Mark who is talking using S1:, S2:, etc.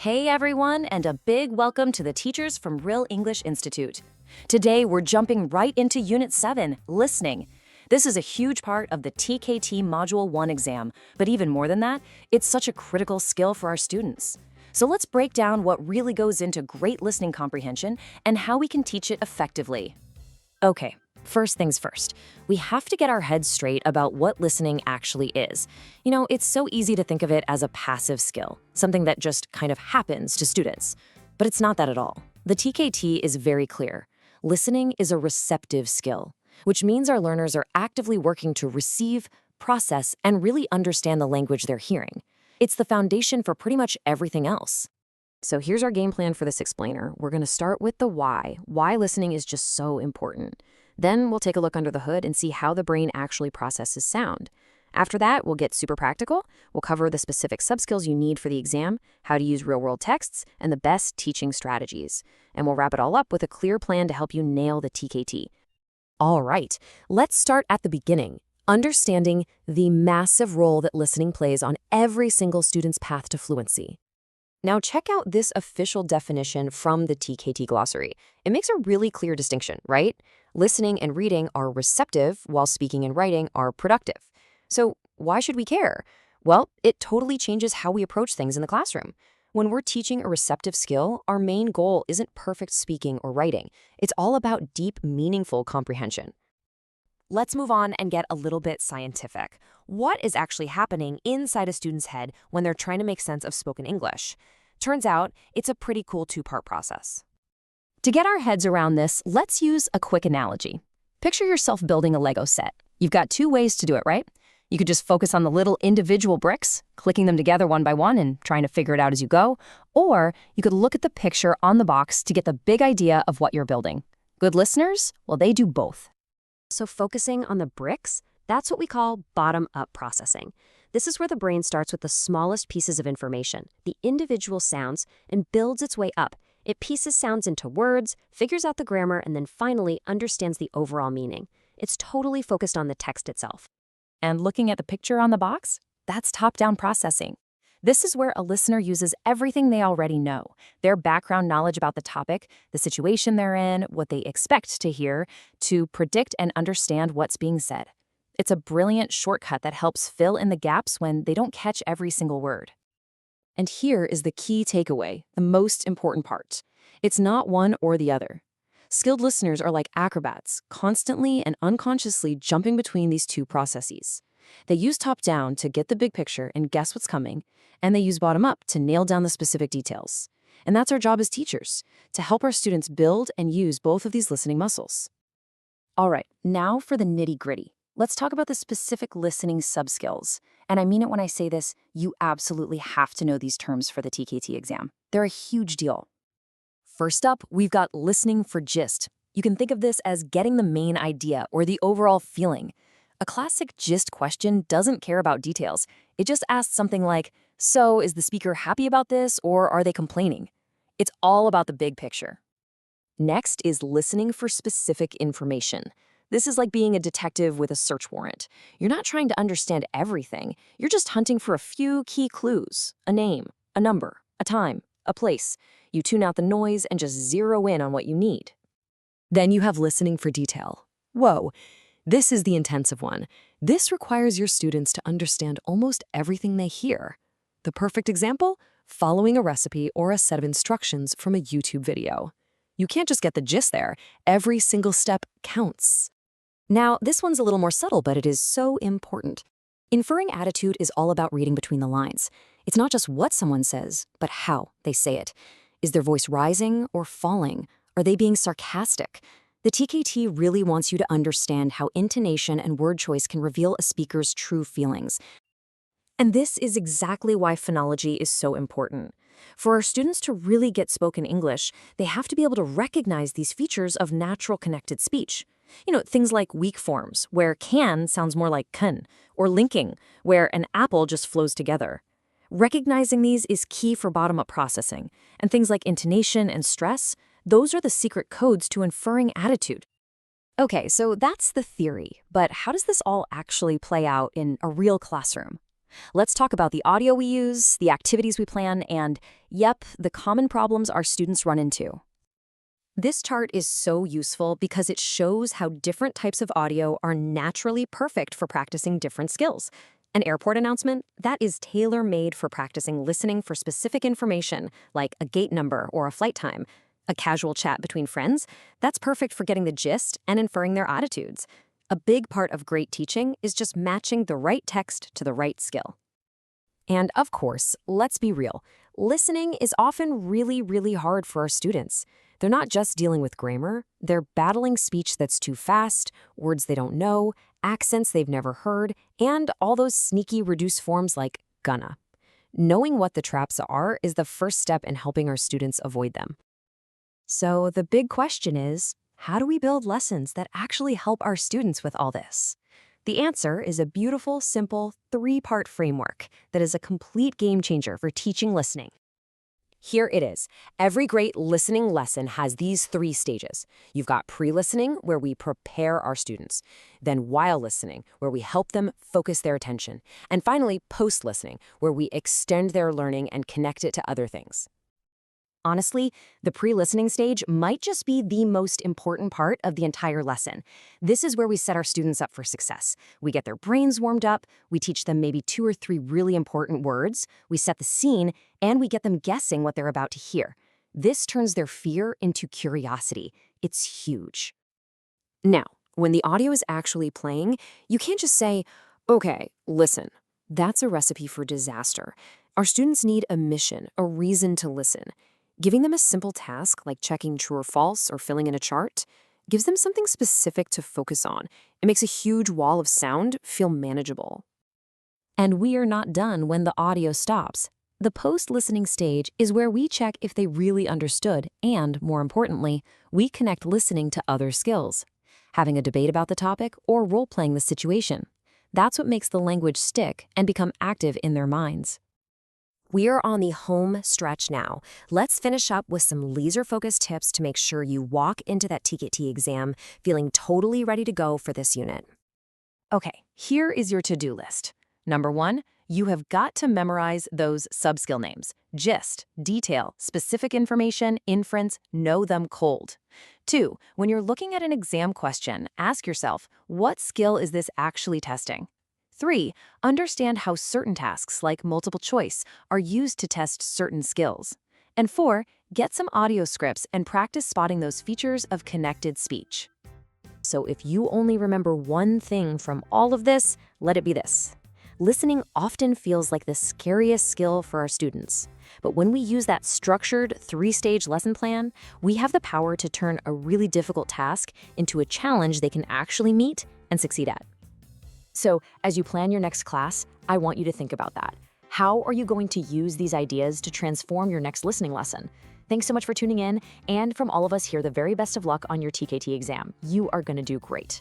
S1: Hey everyone, and a big welcome to the teachers from Rhill English Institute. Today we're jumping right into Unit 7, Listening. This is a huge part of the TKT Module 1 exam, but even more than that, it's such a critical skill for our students. So let's break down what really goes into great listening comprehension and how we can teach it effectively. Okay, first things first. We have to get our heads straight about what listening actually is. It's so easy to think of it as a passive skill, something that just kind of happens to students. But it's not that at all. The TKT is very clear. Listening is a receptive skill, which means our learners are actively working to receive, process, and really understand the language they're hearing. It's the foundation for pretty much everything else. So here's our game plan for this explainer. We're going to start with the why listening is just so important. Then we'll take a look under the hood and see how the brain actually processes sound. After that, we'll get super practical. We'll cover the specific subskills you need for the exam, how to use real-world texts, and the best teaching strategies. And we'll wrap it all up with a clear plan to help you nail the TKT. All right, let's start at the beginning, understanding the massive role that listening plays on every single student's path to fluency. Now check out this official definition from the TKT glossary. It makes a really clear distinction, right? Listening and reading are receptive, while speaking and writing are productive. So why should we care? Well, it totally changes how we approach things in the classroom. When we're teaching a receptive skill, our main goal isn't perfect speaking or writing. It's all about deep, meaningful comprehension. Let's move on and get a little bit scientific. What is actually happening inside a student's head when they're trying to make sense of spoken English? Turns out, it's a pretty cool two-part process. To get our heads around this, let's use a quick analogy. Picture yourself building a Lego set. You've got two ways to do it, right? You could just focus on the little individual bricks, clicking them together one by one and trying to figure it out as you go. Or you could look at the picture on the box to get the big idea of what you're building. Good listeners? Well, they do both. So focusing on the bricks, that's what we call bottom-up processing. This is where the brain starts with the smallest pieces of information, the individual sounds, and builds its way up. It pieces sounds into words, figures out the grammar, and then finally understands the overall meaning. It's totally focused on the text itself. And looking at the picture on the box, that's top-down processing. This is where a listener uses everything they already know, their background knowledge about the topic, the situation they're in, what they expect to hear, to predict and understand what's being said. It's a brilliant shortcut that helps fill in the gaps when they don't catch every single word. And here is the key takeaway, the most important part. It's not one or the other. Skilled listeners are like acrobats, constantly and unconsciously jumping between these two processes. They use top-down to get the big picture and guess what's coming, and they use bottom-up to nail down the specific details. And that's our job as teachers, to help our students build and use both of these listening muscles. All right, now for the nitty-gritty. Let's talk about the specific listening subskills. And I mean it when I say this, you absolutely have to know these terms for the TKT exam. They're a huge deal. First up, we've got listening for gist. You can think of this as getting the main idea or the overall feeling. A classic gist question doesn't care about details. It just asks something like, so is the speaker happy about this or are they complaining? It's all about the big picture. Next is listening for specific information. This is like being a detective with a search warrant. You're not trying to understand everything. You're just hunting for a few key clues, a name, a number, a time, a place. You tune out the noise and just zero in on what you need. Then you have listening for detail. Whoa, this is the intensive one. This requires your students to understand almost everything they hear. The perfect example? Following a recipe or a set of instructions from a YouTube video. You can't just get the gist there. Every single step counts. Now, this one's a little more subtle, but it is so important. Inferring attitude is all about reading between the lines. It's not just what someone says, but how they say it. Is their voice rising or falling? Are they being sarcastic? The TKT really wants you to understand how intonation and word choice can reveal a speaker's true feelings. And this is exactly why phonology is so important. For our students to really get spoken English, they have to be able to recognize these features of natural connected speech. Things like weak forms, where can sounds more like kun, or linking, where an apple just flows together. Recognizing these is key for bottom-up processing, and things like intonation and stress, those are the secret codes to inferring attitude. Okay, so that's the theory, but how does this all actually play out in a real classroom? Let's talk about the audio we use, the activities we plan, and, yep, the common problems our students run into. This chart is so useful because it shows how different types of audio are naturally perfect for practicing different skills. An airport announcement, that is tailor-made for practicing listening for specific information, like a gate number or a flight time. A casual chat between friends, that's perfect for getting the gist and inferring their attitudes. A big part of great teaching is just matching the right text to the right skill. And of course, let's be real, listening is often really hard for our students. They're not just dealing with grammar, they're battling speech that's too fast, words they don't know, accents they've never heard, and all those sneaky reduced forms like gonna. Knowing what the traps are is the first step in helping our students avoid them. So the big question is, how do we build lessons that actually help our students with all this? The answer is a beautiful, simple, 3-part framework that is a complete game changer for teaching listening. Here it is. Every great listening lesson has these 3 stages. You've got pre-listening, where we prepare our students. Then while listening, where we help them focus their attention. And finally, post-listening, where we extend their learning and connect it to other things. Honestly, the pre-listening stage might just be the most important part of the entire lesson. This is where we set our students up for success. We get their brains warmed up, we teach them maybe 2 or 3 really important words, we set the scene, and we get them guessing what they're about to hear. This turns their fear into curiosity. It's huge. Now, when the audio is actually playing, you can't just say, "Okay, listen." That's a recipe for disaster. Our students need a mission, a reason to listen. Giving them a simple task like checking true or false or filling in a chart gives them something specific to focus on. It makes a huge wall of sound feel manageable. And we are not done when the audio stops. The post-listening stage is where we check if they really understood and, more importantly, we connect listening to other skills, having a debate about the topic or role-playing the situation. That's what makes the language stick and become active in their minds. We are on the home stretch now. Let's finish up with some laser-focused tips to make sure you walk into that TKT exam feeling totally ready to go for this unit. Okay, here is your to-do list. Number 1, you have got to memorize those sub-skill names. Gist, detail, specific information, inference, know them cold. 2, when you're looking at an exam question, ask yourself, what skill is this actually testing? 3, understand how certain tasks like multiple choice are used to test certain skills. And 4, get some audio scripts and practice spotting those features of connected speech. So if you only remember one thing from all of this, let it be this. Listening often feels like the scariest skill for our students. But when we use that structured 3-stage lesson plan, we have the power to turn a really difficult task into a challenge they can actually meet and succeed at. So, as you plan your next class, I want you to think about that. How are you going to use these ideas to transform your next listening lesson? Thanks so much for tuning in, and from all of us here, the very best of luck on your TKT exam. You are going to do great.